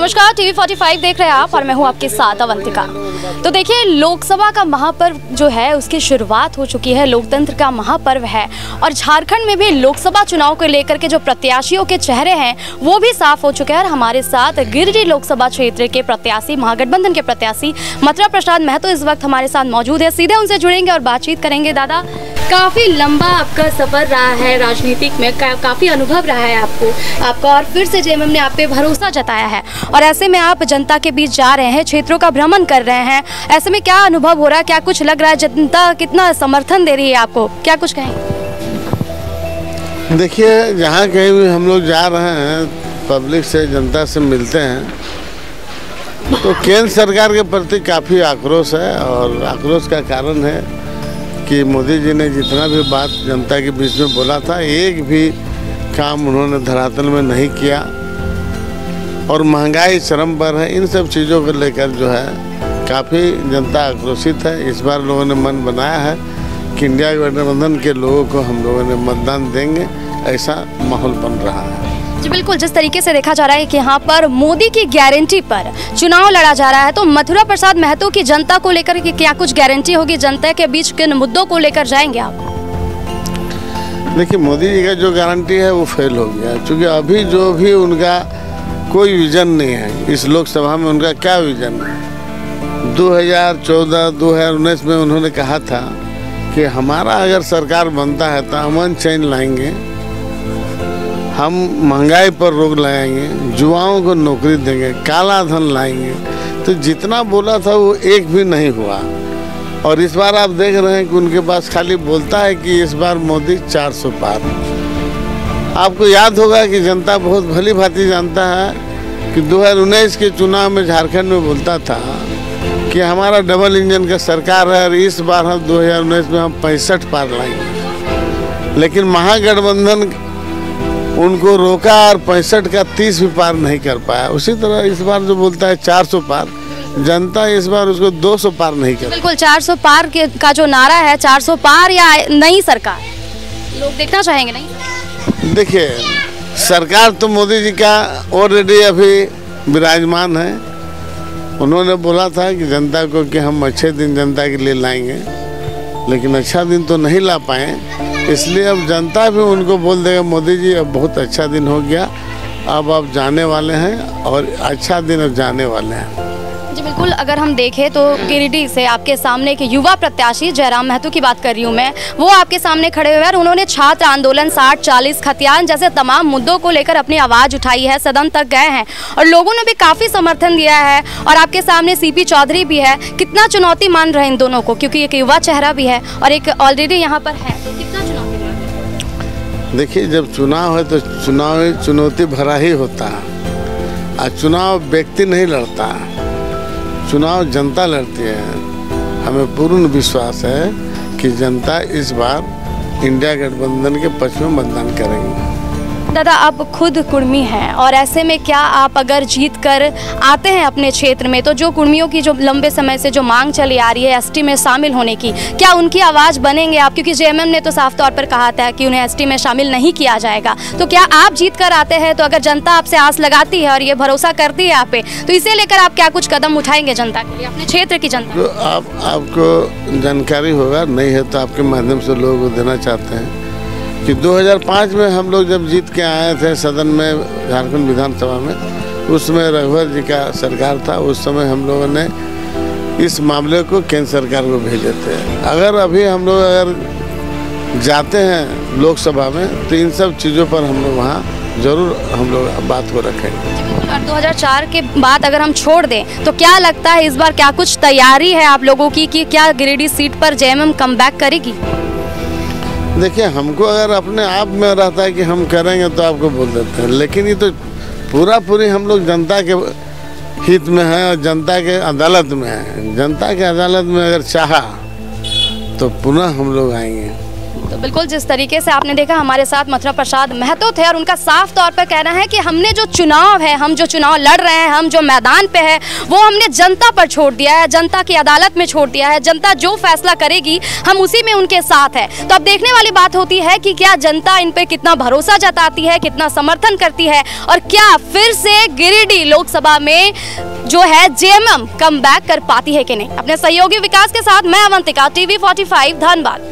नमस्कार, टीवी 45 देख रहे हैं आप और मैं हूं आपके साथ अवंतिका। तो देखिए, लोकसभा का महापर्व जो है उसकी शुरुआत हो चुकी है। लोकतंत्र का महापर्व है और झारखंड में भी लोकसभा चुनाव को लेकर के जो प्रत्याशियों के चेहरे हैं वो भी साफ हो चुके हैं। और हमारे साथ गिरिडीह लोकसभा क्षेत्र के प्रत्याशी, महागठबंधन के प्रत्याशी मथुरा प्रसाद महतो इस वक्त हमारे साथ मौजूद है। सीधे उनसे जुड़ेंगे और बातचीत करेंगे। दादा, काफ़ी लंबा आपका सफ़र रहा है राजनीतिक में, काफ़ी अनुभव रहा है आपका और फिर से जेएमएम ने आप पे भरोसा जताया है और ऐसे में आप जनता के बीच जा रहे हैं, क्षेत्रों का भ्रमण कर रहे हैं। ऐसे में क्या अनुभव हो रहा है, क्या कुछ लग रहा है, जनता कितना समर्थन दे रही है आपको, क्या कुछ कहें? देखिए, जहाँ कहीं भी हम लोग जा रहे हैं, पब्लिक से, जनता से मिलते हैं, तो केंद्र सरकार के प्रति काफ़ी आक्रोश है। और आक्रोश का कारण है कि मोदी जी ने जितना भी बात जनता के बीच में बोला था, एक भी काम उन्होंने धरातल में नहीं किया। और महंगाई चरम पर है, इन सब चीज़ों को लेकर जो है काफ़ी जनता आक्रोशित है। इस बार लोगों ने मन बनाया है कि इंडिया गठबंधन के लोगों को हम लोगों ने मतदान देंगे, ऐसा माहौल बन रहा है। जी बिल्कुल, जिस तरीके से देखा जा रहा है कि यहाँ पर मोदी की गारंटी पर चुनाव लड़ा जा रहा है, तो मथुरा प्रसाद महतो की जनता को लेकर के क्या कुछ गारंटी होगी? जनता के बीच किन मुद्दों को लेकर जाएंगे आप? देखिए, मोदी जी का जो गारंटी है वो फेल हो गया, क्योंकि अभी जो भी उनका कोई विजन नहीं है। इस लोकसभा में उनका क्या विजन है? 2014-2019 में उन्होंने कहा था कि हमारा अगर सरकार बनता है तो अमन चैन लाएंगे, हम महंगाई पर रोक लगाएंगे, युवाओं को नौकरी देंगे, काला धन लाएंगे। तो जितना बोला था वो एक भी नहीं हुआ। और इस बार आप देख रहे हैं कि उनके पास खाली बोलता है कि इस बार मोदी 400 पार। आपको याद होगा कि जनता बहुत भली भांति जानता है कि 2019 के चुनाव में झारखंड में बोलता था कि हमारा डबल इंजन का सरकार है और इस बार हम 2019 में हम 65 पार लाएंगे। लेकिन महागठबंधन उनको रोका और 65 का 30 भी पार नहीं कर पाया। उसी तरह इस बार जो बोलता है 400 पार, जनता इस बार उसको 200 पार नहीं कर। बिल्कुल, 400 पार का जो नारा है, 400 पार या नई सरकार, लोग देखना चाहेंगे। नहीं, देखिए, सरकार तो मोदी जी का ऑलरेडी अभी विराजमान है। उन्होंने बोला था कि जनता को कि हम अच्छे दिन जनता के लिए लाएंगे, लेकिन अच्छा दिन तो नहीं ला पाए। इसलिए अब जनता भी उनको बोल देगा, मोदी जी अब बहुत अच्छा दिन हो गया, अब आप जाने वाले हैं और अच्छा दिन अब जाने वाले हैं। जी बिल्कुल, अगर हम देखें तो गिरिडीह से आपके सामने के युवा प्रत्याशी जयराम महतो की बात कर रही हूँ मैं, वो आपके सामने खड़े हुए हैं और उन्होंने छात्र आंदोलन, 60-40 खतियान जैसे तमाम मुद्दों को लेकर अपनी आवाज़ उठाई है, सदन तक गए हैं और लोगों ने भी काफ़ी समर्थन दिया है। और आपके सामने सीपी चौधरी भी है। कितना चुनौती मान रहे हैं इन दोनों को, क्योंकि एक युवा चेहरा भी है और एक ऑलरेडी यहाँ पर है, तो कितना चुनौती? देखिए, जब चुनाव है तो चुनाव चुनौती भरा ही होता है। और चुनाव व्यक्ति नहीं लड़ता, चुनाव जनता लड़ती है। हमें पूर्ण विश्वास है कि जनता इस बार इंडिया गठबंधन के पक्ष में मतदान करेंगे। दादा, आप खुद कुर्मी हैं और ऐसे में क्या आप अगर जीत कर आते हैं अपने क्षेत्र में, तो जो कुर्मियों की जो लंबे समय से जो मांग चली आ रही है एसटी में शामिल होने की, क्या उनकी आवाज़ बनेंगे आप? क्योंकि जेएमएम ने तो साफ तौर पर कहा था कि उन्हें एसटी में शामिल नहीं किया जाएगा। तो क्या आप जीत कर आते हैं, तो अगर जनता आपसे आस लगाती है और ये भरोसा करती है आप पे, तो इसे लेकर आप क्या कुछ कदम उठाएंगे जनता के लिए, अपने क्षेत्र की जनता? तो आपको जानकारी होगा, नहीं है तो आपके माध्यम से लोगों को देना चाहते हैं कि 2005 में हम लोग जब जीत के आए थे सदन में, झारखंड विधानसभा में, उसमें रघुवर जी का सरकार था। उस समय हम लोगों ने इस मामले को केंद्र सरकार को भेजे थे। अगर अभी हम लोग अगर जाते हैं लोकसभा में तो इन सब चीज़ों पर हम लोग वहाँ जरूर हम लोग बात को रखेंगे। और 2004 के बाद अगर हम छोड़ दें तो क्या लगता है इस बार क्या कुछ तैयारी है आप लोगों की कि क्या गिरिडीह सीट पर जेएमएम कमबैक करेगी? देखिए, हमको अगर अपने आप में रहता है कि हम करेंगे तो आपको बोल देते हैं, लेकिन ये तो पूरी हम लोग जनता के हित में है और जनता के अदालत में है। जनता के अदालत में अगर चाहा तो पुनः हम लोग आएंगे। तो बिल्कुल जिस तरीके से आपने देखा हमारे साथ मथुरा प्रसाद महतो थे और उनका साफ तौर पर कहना है कि हमने जो चुनाव है, हम जो चुनाव लड़ रहे हैं, हम जो मैदान पे है वो हमने जनता पर छोड़ दिया है, जनता की अदालत में छोड़ दिया है। जनता जो फैसला करेगी हम उसी में उनके साथ है। तो अब देखने वाली बात होती है कि क्या जनता इन पे कितना भरोसा जताती है, कितना समर्थन करती है और क्या फिर से गिरिडीह लोकसभा में जो है जेएमएम कम बैक कर पाती है कि नहीं। अपने सहयोगी विकास के साथ मैं अवंतिका, TV45 धनबाद।